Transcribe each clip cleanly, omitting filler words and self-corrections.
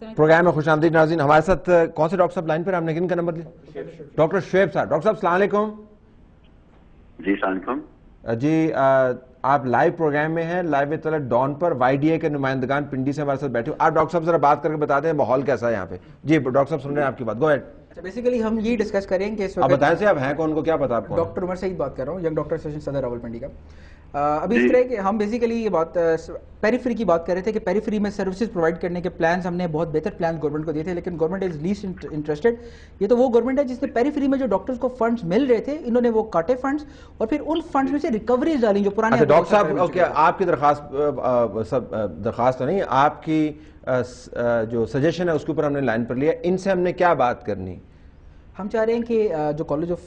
Programme میں خوش آمدید ناظرین. ہمارے ساتھ کون سے ڈاکٹر صاحب لائن پر؟ آپ نے کن کا نمبر لیا؟ ڈاکٹر شعیب صاحب. ڈاکٹر صاحب السلام علیکم. جی السلام علیکم. جی آپ لائیو پروگرام میں ہیں، لائیو اطلاع ڈان پر. وائی ڈی اے کے نمائندگان پنڈی سے ہمارے ساتھ بیٹھے ہو. آپ ڈاکٹر صاحب ذرا بات کر کے بتا دیں ماحول کیسا ہے یہاں پہ. جی ڈاکٹر صاحب سن رہے ہیں آپ کی بات. گو ایڈ. بیسیکلی ہم یہ ڈسکس کریں کہ آپ بتائیں سے آپ ہیں کون کو کیا پتا آپ کو؟ ڈاکٹر عمر سعید بات کر رہا ہوں، ینگ ڈاکٹر ایسوسی ایشن صدر راولپنڈی کا. ابھی اس طرح کہ ہم بیسیکلی یہ بات پیریفری کی بات کر رہے تھے کہ پیریفری میں سروسز پرووائڈ کرنے کے پلانس ہم نے بہت بہتر پلانس گورنمنٹ کو دیے تھے، لیکن گورنمنٹ از لیسٹ انٹرسٹڈ. یہ تو وہ گورنمنٹ ہے جس نے پیریفری میں جو ڈاکٹرز کو فنڈز مل رہے تھے انہوں نے وہ کاٹے فنڈز اور پھر ان فنڈز میں سے ریکوریز ڈالیں جو پرانے. ڈاکٹر صاحب آپ کی درخواست تو نہیں، آپ کی جو سجیشن ہے اس کے اوپر ہم نے لائن پر لیا. ان سے ہم نے کیا بات کرنی؟ ہم چاہ رہے ہیں کہ جو کالج آف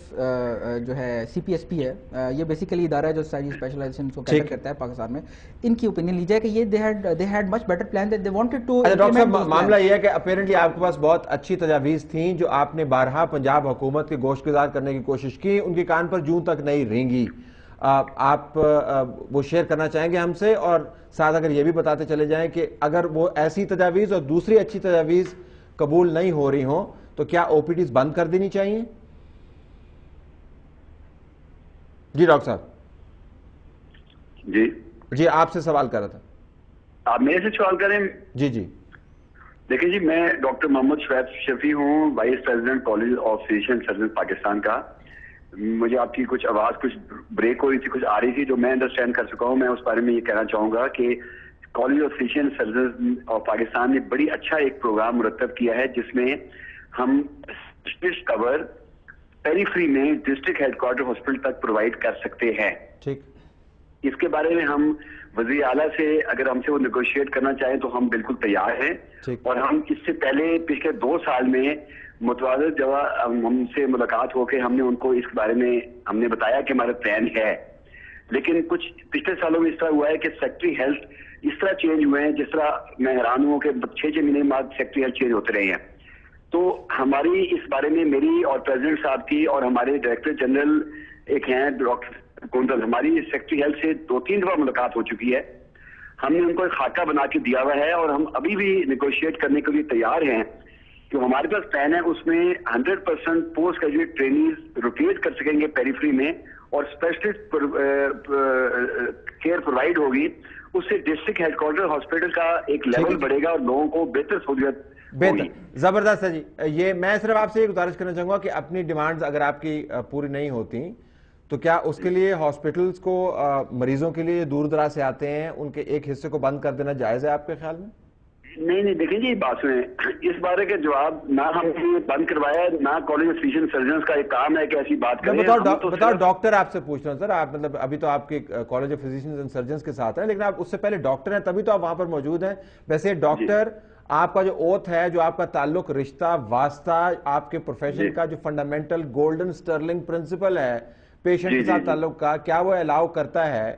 جو ہے سی پی ایس پی ہے، یہ بیسیکلی ادارہ ہے جو ساری اسپیشلائزیشن کو کیٹر کرتا ہے پاکستان میں، ان کی اوپینین لی جائے کہ یہ they had much better plan that they wanted to. Doctor صاحب معاملہ یہ ہے کہ اپیرنٹلی آپ کے پاس بہت اچھی تجاویز تھیں جو آپ نے بارہا پنجاب حکومت کے گوشت گزار کرنے کی کوشش کی، ان کے کان پر جوں تک نہیں رینگی. آپ وہ شیئر کرنا چاہیں گے ہم سے، اور ساتھ اگر یہ بھی بتاتے چلے جائیں کہ اگر وہ ایسی تجاویز اور دوسری اچھی تجاویز قبول نہیں ہو رہی ہوں تو کیا او پی ڈیز بند کر دینی چاہیے؟ جی ڈاکٹر صاحب. جی آپ سے سوال کر رہا تھا. آپ میرے سے سوال کریں؟ جی جی. دیکھیں جی، میں ڈاکٹر محمد شعیب شفیع ہوں، vice president college of physician surgeons Pakistan کا. مجھے آپ کی کچھ آواز کچھ بریک ہو رہی تھی، کچھ آ رہی تھی جو میں انڈرسٹینڈ کر چکا ہوں. میں اس بارے میں یہ کہنا چاہوں گا کہ college of physician surgeons of Pakistan نے بڑی اچھا ایک پروگرام مرتب کیا ہے جس میں ہم کور پیری فری میں ڈسٹرکٹ ہیڈ کوارٹر ہاسپٹل تک پرووائڈ کر سکتے ہیں. ٹھیک. اس کے بارے میں ہم وزیر اعلیٰ سے اگر ہم سے وہ نیگوشیٹ کرنا چاہیں تو ہم بالکل تیار ہیں. اور ہم اس سے پہلے پچھلے 2 سال میں متعدد جگہ ہم سے ملاقات ہو کے ہم نے ان کو اس بارے میں ہم نے بتایا کہ ہمارا پلان ہے. لیکن کچھ پچھلے سالوں میں اس طرح ہوا ہے کہ سیکٹری ہیلتھ اس طرح چینج ہوئے ہیں جس طرح میں حیران ہوں کہ 6 مہینے بعد سیکٹری ہیلتھ چینج ہوتے رہے ہیں. تو ہماری اس بارے میں میری اور پریزیڈنٹ صاحب کی اور ہمارے ڈائریکٹر جنرل ایک ہیں ڈاکٹر کونڈل، ہماری سیکٹری ہیلتھ سے 2-3 دفعہ ملاقات ہو چکی ہے. ہم نے ان کو ایک خاکہ بنا کے دیا ہوا ہے اور ہم ابھی بھی نیگوشیٹ کرنے کے لیے تیار ہیں کہ ہمارے پاس پلان ہے. اس میں 100% پوسٹ گریجویٹ ٹرینیز روٹیٹ کر سکیں گے پیریفری میں اور اسپیشلسٹ کیئر پرووائڈ ہوگی. اس سے ڈسٹرکٹ ہیڈ کوارٹر ہاسپٹل کا ایک لیول بڑھے گا اور لوگوں کو بہتر سہولت. بہتر، زبردست ہے جی. یہ میں صرف آپ سے یہ گزارش کرنا چاہوں گا کہ اپنی ڈیمانڈز اگر آپ کی پوری نہیں ہوتی تو کیا اس کے لیے ہاسپٹلز کو مریضوں کے لیے دور دراز سے آتے ہیں ان کے ایک حصے کو بند کر دینا جائز ہے آپ کے خیال میں؟ نہیں دیکھیں جی، بات سنیں، اس بارے کے جواب نہ ہم نے بند کروایا نہ کالج آف فزیشین سرجنز کا ایک کام ہے کہ ایسی بات کریں. بتاؤ ڈاکٹر آپ سے پوچھ رہا ہوں سر، آپ مطلب ابھی تو آپ کے college of physician and surgeons کے ساتھ ہیں لیکن آپ اس سے پہلے ڈاکٹر ہیں تبھی تو آپ وہاں پر موجود ہیں. ویسے ڈاکٹر آپ کا جو اوتھ ہے، جو آپ کا تعلق رشتہ واسطہ آپ کے پروفیشن کا جو فنڈامنٹل گولڈن سٹرلنگ پرنسپل ہے پیشنٹ کے ساتھ تعلق کا، کیا وہ الاؤ کرتا ہے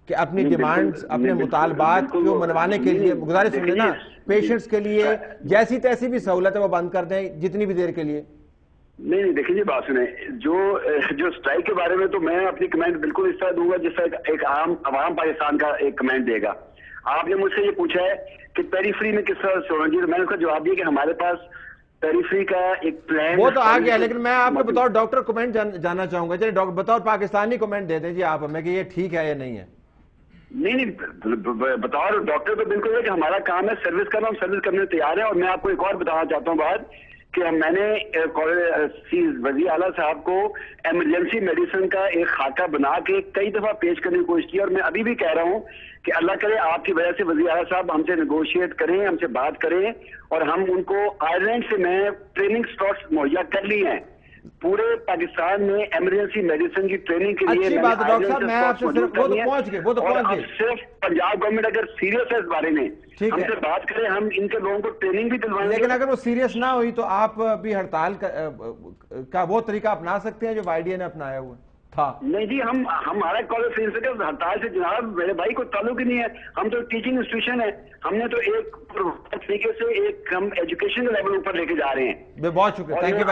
کہ اپنی ڈیمانڈز اپنے مطالبات کو منوانے کے لیے گزارش سن لینا پیشنٹس کے لیے جیسی تیسی بھی سہولت ہے وہ بند کر دیں جتنی بھی دیر کے لیے؟ نہیں دیکھیں جی، بات سنیں، جو اسٹرائک کے بارے میں تو میں اپنی کمنٹ بالکل اس طرح دوں گا جس طرح ایک عوام پاکستان کا ایک کمنٹ دے گا. آپ نے مجھ سے یہ پوچھا ہے کہ پیری فری میں کس طرح سے ہونا چاہیے، میں نے اس کا جواب دیا کہ ہمارے پاس پیری فری کا ایک پلان وہ تو آ گیا. لیکن میں آپ کو بطور ڈاکٹر کمنٹ جاننا چاہوں گا. چلیے بطور پاکستانی کمنٹ دے دیں جی آپ ہمیں کہ یہ ٹھیک ہے یا نہیں ہے. نہیں بطور ڈاکٹر تو بالکل ہے کہ ہمارا کام ہے سروس کرنا، ہم سروس کرنے تیار ہیں. اور میں آپ کو ایک اور بتانا چاہتا ہوں بات کہ میں نے وزیر اعلیٰ صاحب کو ایمرجنسی میڈیسن کا ایک خاکہ بنا کے کئی دفعہ پیش کرنے کی کوشش کی اور میں ابھی بھی کہہ رہا ہوں کہ اللہ کرے آپ کی وجہ سے وزیر اعلیٰ صاحب ہم سے نیگوشیٹ کریں، ہم سے بات کریں اور ہم ان کو آئرلینڈ سے میں ٹریننگ سلاٹس مہیا کر لی ہیں. پورے پاکستان میں ایمرجنسی میڈیسن کی ٹریننگ کے لیے اچھی بات ہے ڈاکٹر صاحب، میں آپ سے صرف وہ تو پہنچ گئے صرف پنجاب گورنمنٹ اگر سیریس ہے اس بارے میں ہم سے بات کریں، ہم ان کے لوگوں کو ٹریننگ بھی دلوائیں گے. لیکن اگر وہ سیریس نہ ہوئی تو آپ بھی ہڑتال کا وہ طریقہ اپنا سکتے ہیں جو وائی ڈی اے نے اپنایا ہوا تھا. نہیں جی، ہمارا کالج ہڑتال سے جناب میرے بھائی کوئی تعلق ہی نہیں ہے. ہم تو ٹیچنگ انسٹیٹیوشن ہے، ہم نے تو ایک طریقے سے ایک ہم ایجوکیشن کے لیول اوپر لے کے جا رہے ہیں. بہت شکریہ، تھینک یو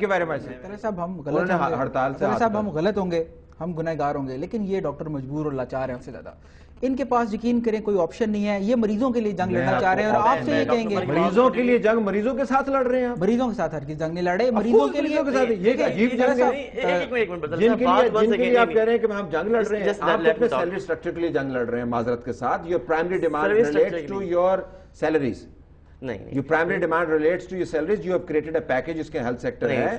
ویری مچ. ہم غلط ہوں گے، ہم گنہگار ہوں گے، لیکن یہ ڈاکٹر مجبور اور لاچار ہیں ہم سے زیادہ. ان کے پاس یقین کریں کوئی آپشن نہیں ہے، یہ مریضوں کے لیے جنگ لڑنا چاہ رہے ہیں اور آپ سے یہ کہیں گے مریضوں کے لیے جنگ، مریضوں کے ساتھ لڑ رہے ہیں. مریضوں کے ساتھ ہر کس جنگ نہیں لڑے، مریضوں کے لیے یہ عجیب جنگ ہے. جن کے لیے آپ کہہ رہے ہیں کہ ہم جنگ لڑ رہے ہیں، آپ اپنے سیلری اسٹرکچر کے لیے جنگ لڑ رہے ہیں معذرت کے ساتھ. Your primary demand relates to your salaries. نہیں، your primary demand relates to your salaries. You have created a package جس کے ہیلتھ سیکٹر ہے.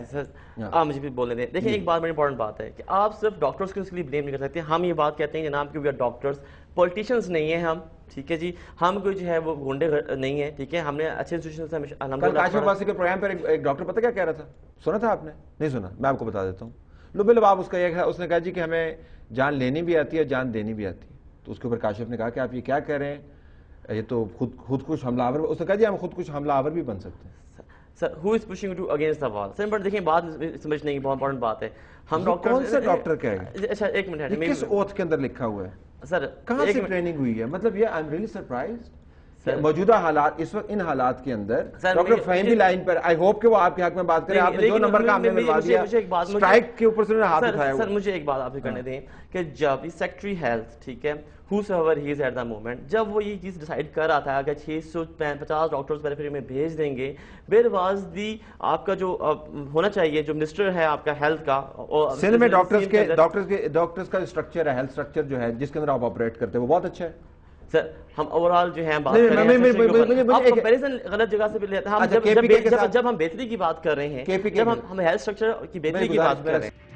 آپ مجھے بھی بولنے دیں. دیکھیں ایک بات بڑی امپورٹنٹ بات ہے کہ آپ صرف ڈاکٹرس کو اس کے لیے بلیم نہیں کر سکتے. ہم یہ بات کہتے ہیں جناب کہ وی آر ڈاکٹرس، پولیٹیشینس نہیں ہیں ہم، ٹھیک ہے جی. ہم کوئی جو ہے وہ گنڈے نہیں ہیں، ٹھیک ہے. ہم نے اچھے انسٹیٹیوشن سے کل کاشف عباسی کے پروگرام پر ایک ڈاکٹر پتہ کیا کہہ رہا تھا؟ سنا تھا آپ نے؟ نہیں سنا؟ میں آپ کو بتا دیتا ہوں. لو آپ اس کا یہ ہے، اس نے کہا جی کہ ہمیں جان لینی بھی آتی ہے، جان دینی بھی آتی ہے. تو اس کے اوپر کاشف نے کہا کہ آپ یہ کیا کہہ رہے ہیں، یہ تو خود کش حملہ آور. اس نے کہا جی ہم خود کش حملہ آور بھی بن سکتے ہیں. سر who is pushing you to against the wall. Sir but دیکھیں بات سمجھنے کی بہت امپورٹنٹ بات ہے. ہم ڈاکٹر کون سے ڈاکٹر کہے گا؟ اچھا ایک منٹ، کس اوتھ کے اندر لکھا ہوا ہے؟ سر کہاں سے ٹریننگ ہوئی ہے؟ مطلب یہ آئی ایم ریئلی سرپرائزڈ. موجودہ حالات اس وقت ان حالات کے اندر ڈاکٹر فہیم بھی لائن پر، آئی ہوپ کہ وہ آپ کے حق میں بات کریں. آپ نے 2 نمبر کا ہم نے ملوا دیا، اسٹرائک کے اوپر سے انہوں نے ہاتھ اٹھایا. سر مجھے ایک بات آپ سے کرنے دیں کہ جب سیکٹری ہیلتھ، ٹھیک ہے، whosoever he is at the moment، جب وہ یہ چیز ڈیسائیڈ کر رہا تھا کہ 650 ڈاکٹرز پیریفری میں بھیج دیں گے، where was the آپ کا جو ہونا چاہیے جو منسٹر ہے آپ کا ہیلتھ کا، سندھ میں ڈاکٹرز کا اسٹرکچر ہے، ہیلتھ اسٹرکچر جو ہے جس کے اندر آپ آپریٹ کرتے ہیں وہ بہت اچھا ہے. سر ہم اوورال جو ہیں بات کر رہے ہیں، آپ کمپیریزن غلط جگہ سے بھی لیتے ہیں. جب ہم بہتری کی بات کر رہے ہیں، جب ہم ہیلتھ اسٹرکچر کی بہتری کی بات کر رہے ہیں